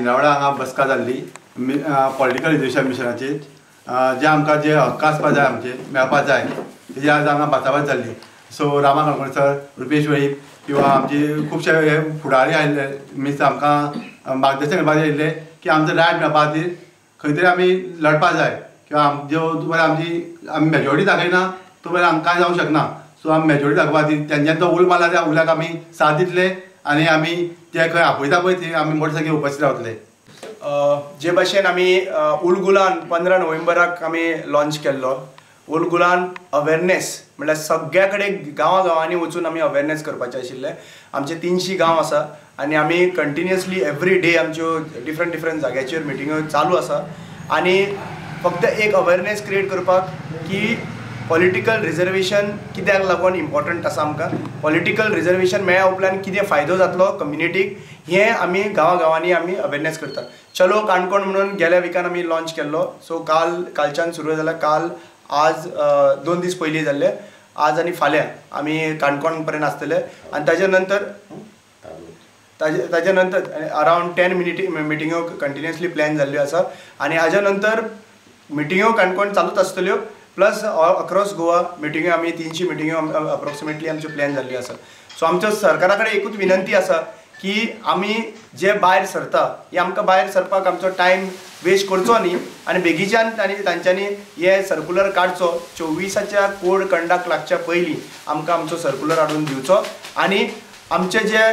इंद्रावाडा हांगा बसका जाल्ली पॉलिटिकल रिजर्वेशन मिशनाची जे आमकां जे हक्क आसपा जाय आमचे मेळपा जाय तेजी आज हांगा भासाभास जाल्ली. सो रामा काणकोण सर, रुपेश वेळीप किंवा आमचे खुबशे फुडारी आयिल्ले मिन्स आमकां मार्गदर्शन करपाक आयिल्ले की आमचो रायट मेळपा खातीर खंय तरी आमी लडपा जाय किंवा जो तुमकां आमी मेजॉरिटी दाखयना तो मेरेन आमकां कांय जावंक शकना. सो आमी मेजॉरिटी दाखोवपा खातीर तेंच्यांनी तो उलो मारला त्या उल्याक आमी साथ दितले आनी आमी जे खंय आपयता पळय थंय आमी मोठे संख्येन उपस्थित रावतले. जे भशेन आमी उलगुलान 15 नोव्हेंबराक आमी लॉन्च केल्लो. उलगुलान अवेरनेस म्हळ्यार सगळ्या कडेन गांवांनी वचून आमी अवेरनेस करपाचें आशिल्लें. आमचे 300 गांव आसा आनी आमी कंटिन्युअसली एवरी डे आमच्यो डिफरंट जाग्याचेर मिटिंगो चालू आसा. आनी फक्त एक अवेरनेस क्रिएट करपाक की पॉलिटिकल रिजर्वेशन कित्याक लागून इम्पॉर्टंट आसा आमकां, पॉलिटिकल रिजर्वेशन मेळ्ळ्या उपरांत कितें फायदो जातलो कम्युनिटीक हें आमी गांवांनी आमी अवेरनेस करता. चलो काणकोण म्हणून गेल्या विकान आमी लॉन्च केल्लो. सो कालच्यान सुरू जाला. काल आज 2 दीस पयलीं जाल्ले. आज आनी फाल्यां आमी काणकोण पर्यंत आसतले आनी ताजे नंतर अरावंड 10 मिटिंगो कंटिन्युअसली प्लॅन जाल्ल्यो आसा आनी हाज्या नंतर मिटिंगो काणकोण चालूच आसतल्यो प्लस अक्रॉस गोवा मिटिंगो आमी 300 मिटिंगो अप्रॉक्सिमेटली आमच्यो प्लॅन जाल्ल्यो आसा. सो आमच्या सरकारा कडेन एकूच विनंती आसा की आमी जे भायर सरता हे आमकां भायर सरपाक आमचो टायम वेस्ट करचो न्ही आनी बेगीच्यान तांच्यांनी हे सर्कुलर काडचो. 24च्या कोड कंडक्ट लागच्या पयलीं आमकां आमचो सर्कुलर हाडून दिवचो आनी आमचे जे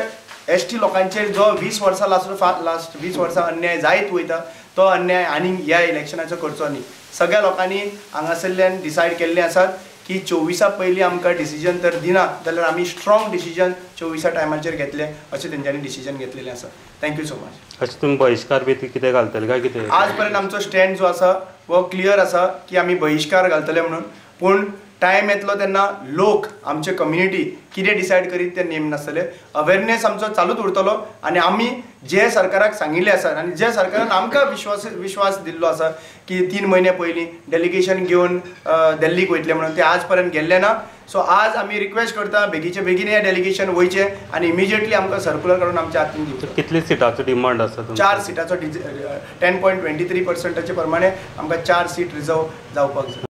ST लोकांचेर जो 20 वर्सां लास्ट 20 वर्सां अन्याय जायत वयता तो अन्याय आनी ह्या इलेक्शनाचो करचो न्ही. सगळ्या लोकांनी हांगासरल्यान डिसायड केल्लें आसात की 24 पयलीं आमकां डिसिजन तर दिना जाल्यार आमी स्ट्रॉंग डिसिजन 24 टायमाचेर घेतले अशें तेंच्यांनी डिसिजन घेतलेलें आसा. Thank you so much. अशें तुमी बहिष्कार बी कितें घालतले काय कितें? आज पर्यंत आमचो स्टँड जो आसा वो क्लियर आसा की आमी बहिष्कार घालतले म्हणून. पूण टायम येतलो तेन्ना लोक आमचे कम्युनिटी कितें डिसायड करीत तें नेम नासतले. अवेरनेस आमचो चालूच उरतलो आनी आमी जे सरकाराक सांगिल्लें आसा आनी जे सरकारान आमकां विश्वास दिल्लो आसा की 3 म्हयने पयलीं डेलिगेशन घेवन दिल्लीक वयतले म्हणून ते आज पर्यंत गेल्ले ना. सो आज आमी रिक्वेस्ट करता बेगीचे बेगीन हें डेलिगेशन वयचें आनी इमिजिएटली आमकां सर्कुलर काडून आमच्या हातीन दिवचो. कितले सिटाचो डिमांड आसा? 4 सिटाचो 10.23% प्रमाणे आमकां 4 सीट रिजर्व जावपाक जाय.